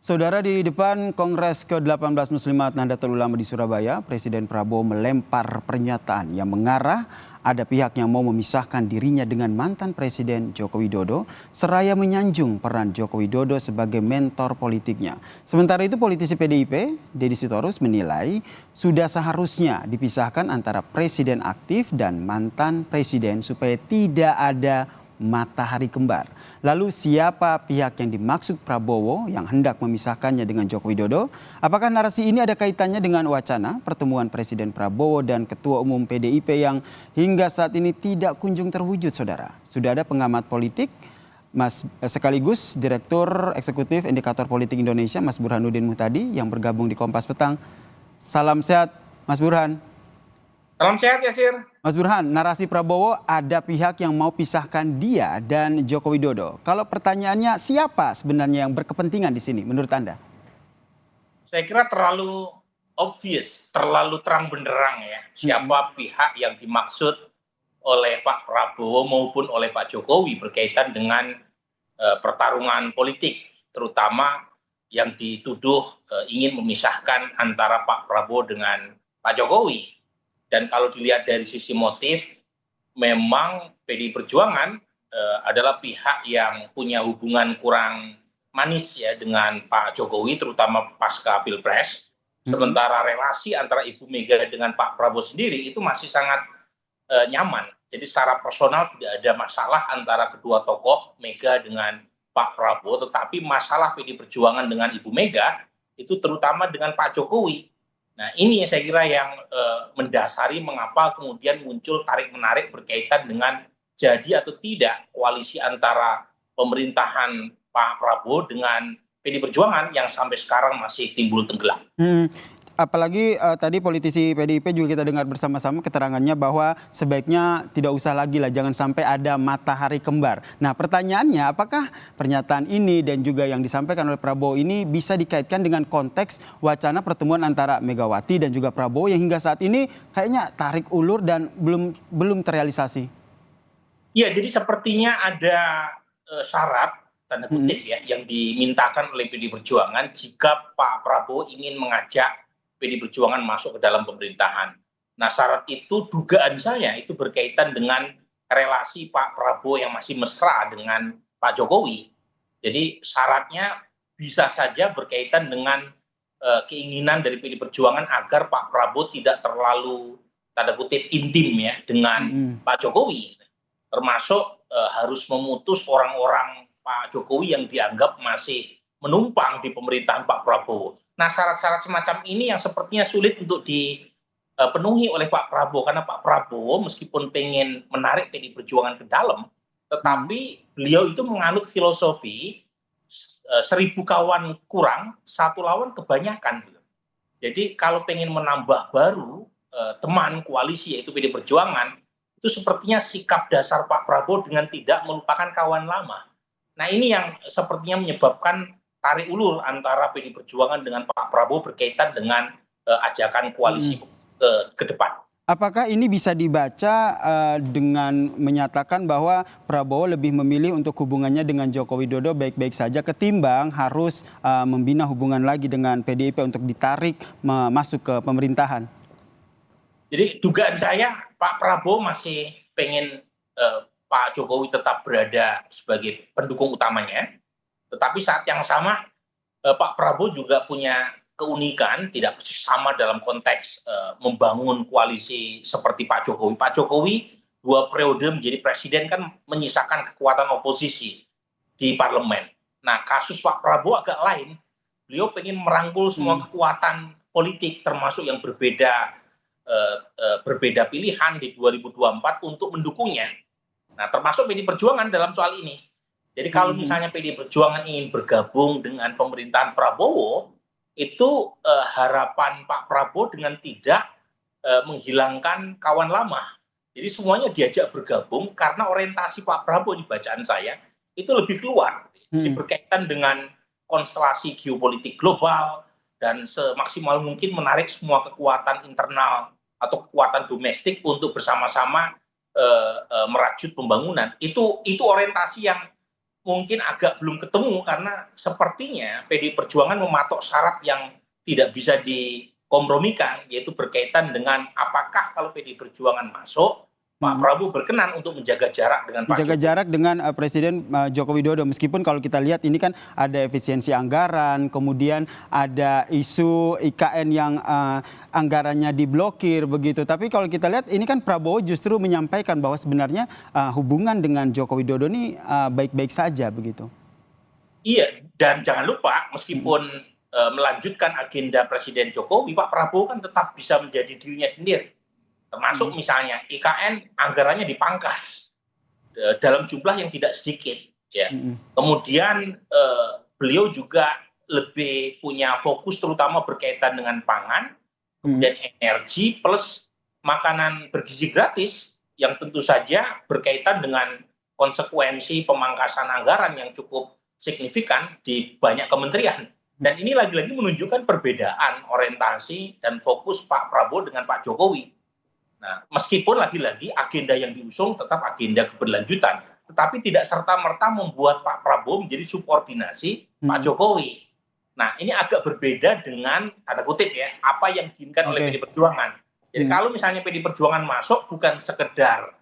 Saudara, di depan Kongres ke-18 Muslimat Nahdlatul Ulama di Surabaya, Presiden Prabowo melempar pernyataan yang mengarah ada pihak yang mau memisahkan dirinya dengan mantan Presiden Joko Widodo, seraya menyanjung peran Joko Widodo sebagai mentor politiknya. Sementara itu, politisi PDIP, Deddy Sitorus, menilai sudah seharusnya dipisahkan antara presiden aktif dan mantan presiden supaya tidak ada matahari kembar. Lalu siapa pihak yang dimaksud Prabowo yang hendak memisahkannya dengan Joko Widodo? Apakah narasi ini ada kaitannya dengan wacana pertemuan Presiden Prabowo dan Ketua Umum PDIP yang hingga saat ini tidak kunjung terwujud, saudara? Sudah ada pengamat politik, sekaligus Direktur Eksekutif Indikator Politik Indonesia, Mas Burhanuddin Muhtadi, yang bergabung di Kompas Petang. Salam sehat, Mas Burhan. Salam sehat, Yasir. Mas Burhan, narasi Prabowo ada pihak yang mau pisahkan dia dan Joko Widodo. Kalau pertanyaannya, siapa sebenarnya yang berkepentingan di sini menurut Anda? Saya kira terlalu obvious, terlalu terang benderang ya. Siapa pihak yang dimaksud oleh Pak Prabowo maupun oleh Pak Jokowi berkaitan dengan pertarungan politik, terutama yang dituduh ingin memisahkan antara Pak Prabowo dengan Pak Jokowi. Dan kalau dilihat dari sisi motif, memang PDI Perjuangan adalah pihak yang punya hubungan kurang manis ya dengan Pak Jokowi, terutama pasca Pilpres. Sementara relasi antara Ibu Mega dengan Pak Prabowo sendiri itu masih sangat nyaman. Jadi secara personal tidak ada masalah antara kedua tokoh, Mega dengan Pak Prabowo, tetapi masalah PDI Perjuangan dengan Ibu Mega itu terutama dengan Pak Jokowi. Nah, ini saya kira yang mendasari mengapa kemudian muncul tarik-menarik berkaitan dengan jadi atau tidak koalisi antara pemerintahan Pak Prabowo dengan PDI Perjuangan yang sampai sekarang masih timbul tenggelam. Apalagi tadi politisi PDIP juga kita dengar bersama-sama keterangannya bahwa sebaiknya tidak usah lagi lah, jangan sampai ada matahari kembar. Nah, pertanyaannya, apakah pernyataan ini dan juga yang disampaikan oleh Prabowo ini bisa dikaitkan dengan konteks wacana pertemuan antara Megawati dan juga Prabowo yang hingga saat ini kayaknya tarik ulur dan belum terrealisasi? Iya, jadi sepertinya ada syarat tanda kutip ya yang dimintakan oleh PDI Perjuangan jika Pak Prabowo ingin mengajak PDI Perjuangan masuk ke dalam pemerintahan. Nah, syarat itu dugaan saya itu berkaitan dengan relasi Pak Prabowo yang masih mesra dengan Pak Jokowi. Jadi syaratnya bisa saja berkaitan dengan keinginan dari PDI Perjuangan agar Pak Prabowo tidak terlalu tanda kutip intim ya dengan Pak Jokowi. Termasuk harus memutus orang-orang Pak Jokowi yang dianggap masih menumpang di pemerintahan Pak Prabowo. Nah, syarat-syarat semacam ini yang sepertinya sulit untuk dipenuhi oleh Pak Prabowo, karena Pak Prabowo meskipun pengen menarik PDI Perjuangan ke dalam, tetapi beliau itu menganut filosofi 1000 kawan kurang, 1 lawan kebanyakan. Jadi kalau pengen menambah baru teman koalisi yaitu PDI Perjuangan, itu sepertinya sikap dasar Pak Prabowo dengan tidak melupakan kawan lama. Nah, ini yang sepertinya menyebabkan tarik ulur antara PDI Perjuangan dengan Pak Prabowo berkaitan dengan ajakan koalisi ke depan. Apakah ini bisa dibaca dengan menyatakan bahwa Prabowo lebih memilih untuk hubungannya dengan Joko Widodo baik-baik saja ketimbang harus membina hubungan lagi dengan PDIP untuk ditarik masuk ke pemerintahan? Jadi dugaan saya Pak Prabowo masih pengen Pak Jokowi tetap berada sebagai pendukung utamanya. Tetapi saat yang sama Pak Prabowo juga punya keunikan, tidak sama dalam konteks membangun koalisi seperti Pak Jokowi. Pak Jokowi 2 periode menjadi presiden kan menyisakan kekuatan oposisi di parlemen. Nah, kasus Pak Prabowo agak lain. Beliau pengen merangkul semua kekuatan politik termasuk yang berbeda pilihan di 2024 untuk mendukungnya. Nah, termasuk PDI Perjuangan dalam soal ini. Jadi kalau misalnya PDI Perjuangan ingin bergabung dengan pemerintahan Prabowo, itu harapan Pak Prabowo dengan tidak menghilangkan kawan lama. Jadi semuanya diajak bergabung karena orientasi Pak Prabowo di bacaan saya itu lebih keluar. Jadi berkaitan dengan konstelasi geopolitik global dan semaksimal mungkin menarik semua kekuatan internal atau kekuatan domestik untuk bersama-sama merajut pembangunan. Itu orientasi yang mungkin agak belum ketemu karena sepertinya PDI Perjuangan mematok syarat yang tidak bisa dikompromikan, yaitu berkaitan dengan apakah kalau PDI Perjuangan masuk, Pak Prabowo berkenan untuk menjaga jarak dengan Pak Menjaga Jokowi. jarak dengan Presiden Joko Widodo, meskipun kalau kita lihat ini kan ada efisiensi anggaran, kemudian ada isu IKN yang anggarannya diblokir begitu. Tapi kalau kita lihat ini kan Prabowo justru menyampaikan bahwa sebenarnya hubungan dengan Joko Widodo ini baik-baik saja begitu. Iya, dan jangan lupa meskipun melanjutkan agenda Presiden Jokowi, Pak Prabowo kan tetap bisa menjadi dirinya sendiri. Termasuk misalnya IKN anggarannya dipangkas dalam jumlah yang tidak sedikit. Ya. Kemudian beliau juga lebih punya fokus terutama berkaitan dengan pangan, kemudian energi, plus makanan bergizi gratis yang tentu saja berkaitan dengan konsekuensi pemangkasan anggaran yang cukup signifikan di banyak kementerian. Dan ini lagi-lagi menunjukkan perbedaan orientasi dan fokus Pak Prabowo dengan Pak Jokowi. Nah, meskipun lagi-lagi agenda yang diusung tetap agenda keberlanjutan, tetapi tidak serta-merta membuat Pak Prabowo menjadi subordinasi Pak Jokowi. Nah, ini agak berbeda dengan, tanda kutip ya, apa yang diinginkan oleh PDI Perjuangan. Jadi kalau misalnya PDI Perjuangan masuk bukan sekedar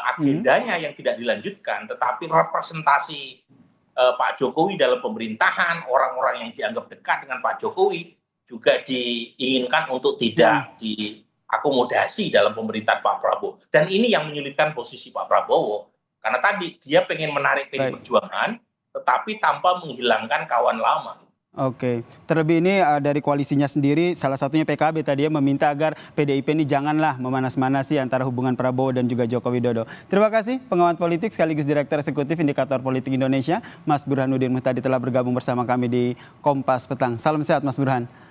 agendanya yang tidak dilanjutkan, tetapi representasi Pak Jokowi dalam pemerintahan, orang-orang yang dianggap dekat dengan Pak Jokowi juga diinginkan untuk tidak diakomodasi dalam pemerintahan Pak Prabowo. Dan ini yang menyulitkan posisi Pak Prabowo. Karena tadi dia pengen menarik PDI Perjuangan, tetapi tanpa menghilangkan kawan lama. Oke, terlebih ini dari koalisinya sendiri, salah satunya PKB tadi ya meminta agar PDIP ini janganlah memanas-manasi antara hubungan Prabowo dan juga Joko Widodo. Terima kasih pengamat politik sekaligus Direktur Eksekutif Indikator Politik Indonesia, Mas Burhanuddin Muhtadi telah bergabung bersama kami di Kompas Petang. Salam sehat Mas Burhan.